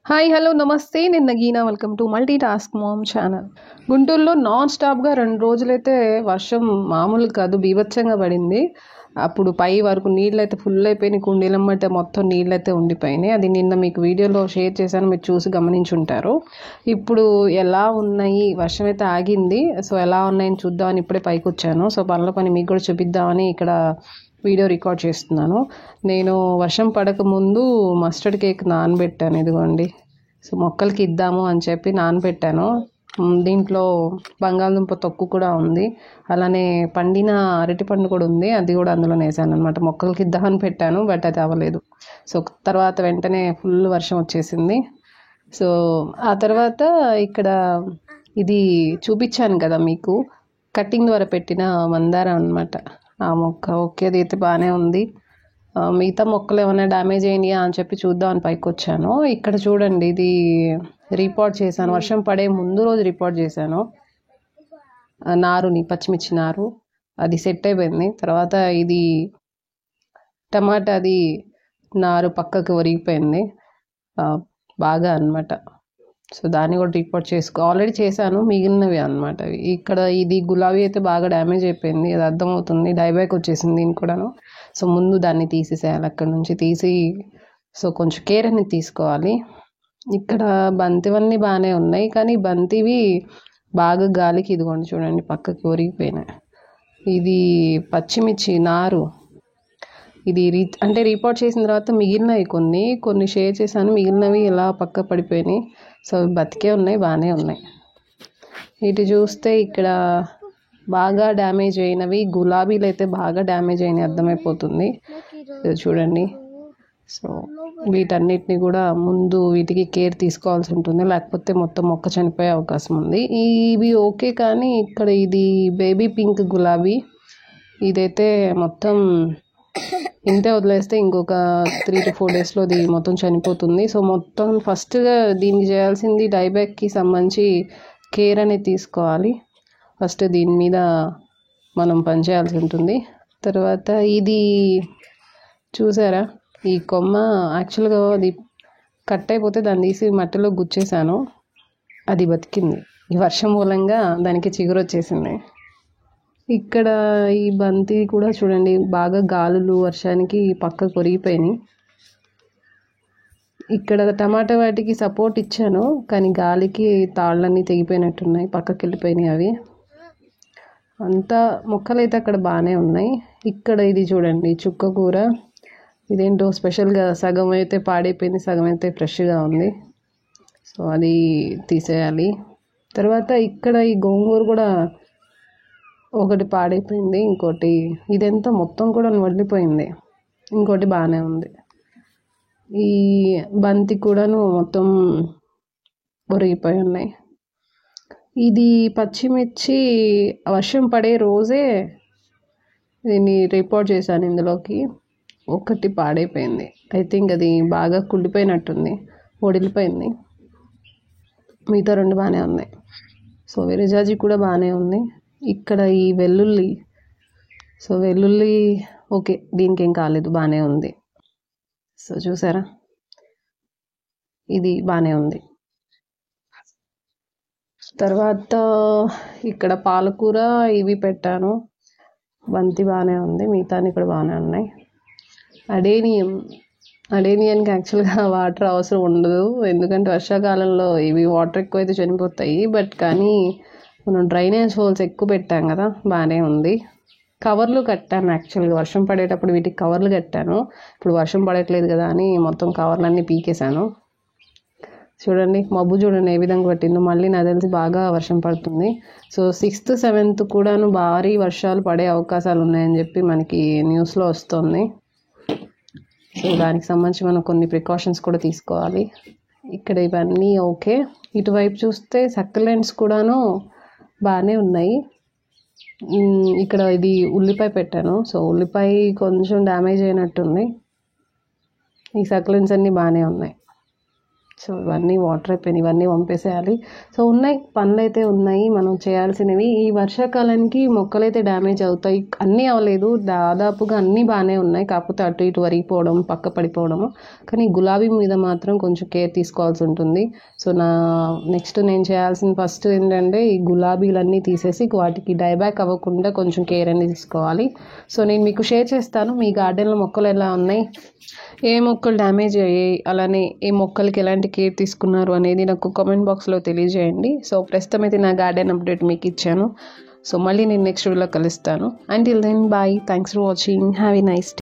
Hi hello నమస్తే నేను Nagina welcome to multi task ma'am channel. గుంటూరులో నాన్ స్టాప్గా 2 రోజులైతే వర్షం మామూలు కాదు, బీభత్సంగా పడింది. అప్పుడు పై వరకు నీళ్ళైతే ఫుల్ అయిపోయినాయి, కుండీలమ్మట మొత్తం నీళ్ళైతే ఉండిపోయినాయి. అది నిన్న మీకు వీడియోలో షేర్ చేశాను, మీరు చూసి గమనించుంటారు. ఇప్పుడు ఎలా ఉన్నాయి, వర్షం అయితే ఆగింది. సో ఎలా ఉన్నాయని చూద్దామని ఇప్పుడే పైకి వచ్చాను. సో పనుల పని మీకు కూడా చూపిద్దామని ఇక్కడ వీడియో రికార్డ్ చేస్తున్నాను. నేను వర్షం పడక ముందు మస్టర్డ్ కేక్ నానబెట్టాను, ఇదిగోండి. సో మొక్కలకి ఇద్దాము అని చెప్పి నానబెట్టాను. దీంట్లో బంగాళదుంప తొక్కు కూడా ఉంది, అలానే పండిన అరటిపండు కూడా ఉంది, అది కూడా అందులో వేసాను అనమాట. మొక్కలకి ఇద్దామని పెట్టాను, బట్ అది అవ్వలేదు. సో తర్వాత వెంటనే ఫుల్ వర్షం వచ్చేసింది. సో ఆ తర్వాత ఇక్కడ ఇది చూపించాను కదా మీకు, కటింగ్ ద్వారా పెట్టిన మందారం అనమాట. ఆ మొక్క ఓకే, అది అయితే బాగానే ఉంది. మిగతా మొక్కలు ఏమైనా డ్యామేజ్ అయినాయా అని చెప్పి చూద్దామని పైకి వచ్చాను. ఇక్కడ చూడండి, ఇది రిపోర్ట్ చేశాను, వర్షం పడే ముందు రోజు రిపోర్ట్ చేశాను. నారుని, పచ్చిమిర్చి నారు, అది సెట్ అయిపోయింది. తర్వాత ఇది టమాటాది నారు పక్కకు ఒరిగిపోయింది బాగా అనమాట. సో దాన్ని కూడా రిపోర్ట్ ఆల్రెడీ చేశాను, మిగిలినవి అనమాట. ఇక్కడ ఇది గులాబీ అయితే బాగా డ్యామేజ్ అయిపోయింది, అది అర్థమవుతుంది. డైబ్యాక్ వచ్చేసింది దీనికి కూడాను. సో ముందు దాన్ని తీసేసేయాలి, అక్కడ నుంచి తీసి. సో కొంచెం కేర్ అనేది తీసుకోవాలి. ఇక్కడ బంతివన్నీ బాగానే ఉన్నాయి, కానీ బంతివి బాగా గాలికి, ఇదిగోండి చూడండి, పక్కకి ఒరిగిపోయినాయి. ఇది పచ్చిమిర్చి నారు, ఇది అంటే రిపోర్ట్ చేసిన తర్వాత మిగిలినవి కొన్ని షేర్ చేశాను, మిగిలినవి ఇలా పక్క పడిపోయినాయి. సో బతికే ఉన్నాయి, బాగానే ఉన్నాయి. ఇటు చూస్తే ఇక్కడ బాగా డ్యామేజ్ అయినవి గులాబీలు అయితే బాగా డ్యామేజ్ అయినాయి, అర్థమైపోతుంది. చూడండి. సో వీటన్నిటిని కూడా ముందు వీటికి కేర్ తీసుకోవాల్సి ఉంటుంది, లేకపోతే మొత్తం మొక్క చనిపోయే అవకాశం ఉంది. ఇవి ఓకే, కానీ ఇక్కడ ఇది బేబీ పింక్ గులాబీ, ఇదైతే మొత్తం ఇంతే వదిలేస్తే ఇంకొక 3 to 4 daysలో ఇది మొత్తం చనిపోతుంది. సో మొత్తం ఫస్ట్గా దీనికి చేయాల్సింది డైబ్యాక్కి సంబంధించి కేర్ అనేది తీసుకోవాలి. ఫస్ట్ దీని మీద మనం పనిచేయాల్సి ఉంటుంది. తర్వాత ఇది చూసారా, ఈ కొమ్మ యాక్చువల్గా అది కట్ అయిపోతే దాన్ని తీసి మట్టిలో గుచ్చేసాను, అది బతికింది. ఈ వర్షం మూలంగా దానికి చిగురు వచ్చేసింది. ఇక్కడ ఈ బంతి కూడా చూడండి, బాగా గాలులు వర్షానికి పక్క కొరిగిపోయినాయి. ఇక్కడ టమాటా వాటికి సపోర్ట్ ఇచ్చాను, కానీ గాలికి తాళ్ళన్నీ తెగిపోయినట్టున్నాయి, పక్కకి వెళ్ళిపోయినాయి అవి. అంతా మొక్కలైతే అక్కడ బాగానే ఉన్నాయి. ఇక్కడ ఇది చూడండి, చుక్క కూర, ఇదేంటో స్పెషల్గా సగం అయితే పాడైపోయింది, సగం అయితే ఫ్రెష్గా ఉంది. సో అది తీసేయాలి. తర్వాత ఇక్కడ ఈ గోంగూర కూడా ఒకటి పాడైపోయింది, ఇంకోటి ఇదంతా మొత్తం కూడా వదిలిపోయింది, ఇంకోటి బాగానే ఉంది. ఈ బంతి కూడాను మొత్తం ఒరిగిపోయి ఉన్నాయి. ఇది పచ్చిమిర్చి వర్షం పడే రోజే దీన్ని రిపోర్ట్ చేశాను, ఇందులోకి ఒకటి పాడైపోయింది. ఐ థింక్ అది బాగా కుళ్ళిపోయినట్టుంది, వడిలిపోయింది. మిగతా 2 బాగానే ఉన్నాయి. సో విరజాజి కూడా బాగానే ఉంది. ఇక్కడ ఈ వెల్లుల్లి, సో వెల్లుల్లి ఓకే, దీనికి ఏం కాలేదు, బాగానే ఉంది. సో చూసారా, ఇది బాగానే ఉంది. తర్వాత ఇక్కడ పాలకూర ఇవి పెట్టాను, బంతి బాగానే ఉంది, మిగతాన్ని కూడా బాగానే ఉన్నాయి. అడేనియన్కి యాక్చువల్గా వాటర్ అవసరం ఉండదు, ఎందుకంటే వర్షాకాలంలో ఇవి వాటర్ ఎక్కువ అయితే చనిపోతాయి. బట్ కానీ మనం డ్రైనేజ్ హోల్స్ ఎక్కువ పెట్టాం కదా, బాగానే ఉంది. కవర్లు కట్టాను, యాక్చువల్గా వర్షం పడేటప్పుడు వీటికి కవర్లు కట్టాను. ఇప్పుడు వర్షం పడట్లేదు కదా అని మొత్తం కవర్లన్నీ పీకేశాను. చూడండి, మబ్బు చూడండి ఏ విధంగా పట్టిందో. మళ్ళీ నాకు తెలిసి బాగా వర్షం పడుతుంది. సో 6th 7th కూడాను భారీ వర్షాలు పడే అవకాశాలు ఉన్నాయని చెప్పి మనకి న్యూస్లో వస్తుంది. సో దానికి సంబంధించి మనం కొన్ని ప్రికాషన్స్ కూడా తీసుకోవాలి. ఇక్కడ ఇవన్నీ ఓకే. ఇటువైపు చూస్తే సక్కలెంట్స్ కూడాను బాగానే ఉన్నాయి. ఇక్కడ ఇది ఉల్లిపాయ పెట్టాను, సో ఉల్లిపాయ కొంచెం డ్యామేజ్ అయినట్టుంది. ఈ సక్లెంట్స్ అన్నీ బాగానే ఉన్నాయి. సో ఇవన్నీ వాటర్ అయిపోయినాయి, ఇవన్నీ పంపేసేయాలి. సో ఉన్నాయి పనులు అయితే ఉన్నాయి మనం చేయాల్సినవి. ఈ వర్షాకాలానికి మొక్కలు అయితే డ్యామేజ్ అవుతాయి, అన్నీ అవ్వలేదు, దాదాపుగా అన్నీ బాగానే ఉన్నాయి, కాకపోతే అటు ఇటు వరిగిపోవడం, పక్క పడిపోవడము. కానీ గులాబీ మీద మాత్రం కొంచెం కేర్ తీసుకోవాల్సి ఉంటుంది. సో నెక్స్ట్ నేను చేయాల్సిన ఫస్ట్ ఏంటంటే ఈ గులాబీలన్నీ తీసేసి వాటికి డైబ్యాక్ అవ్వకుండా కొంచెం కేర్ అనేది తీసుకోవాలి. సో నేను మీకు షేర్ చేస్తాను మీ గార్డెన్లో మొక్కలు ఎలా ఉన్నాయి, ఏ మొక్కలు డ్యామేజ్ అయ్యాయి, అలానే ఏ మొక్కలకి ఎలాంటి కేర్ తీసుకున్నారు అనేది నాకు కామెంట్ బాక్స్లో తెలియజేయండి. సో ప్రస్తుతం అయితే నా గార్డెన్ అప్డేట్ మీకు ఇచ్చాను. సో మళ్ళీ నేను నెక్స్ట్ వీడియోలో కలుస్తాను. Until then bye, thanks for watching, have a nice day.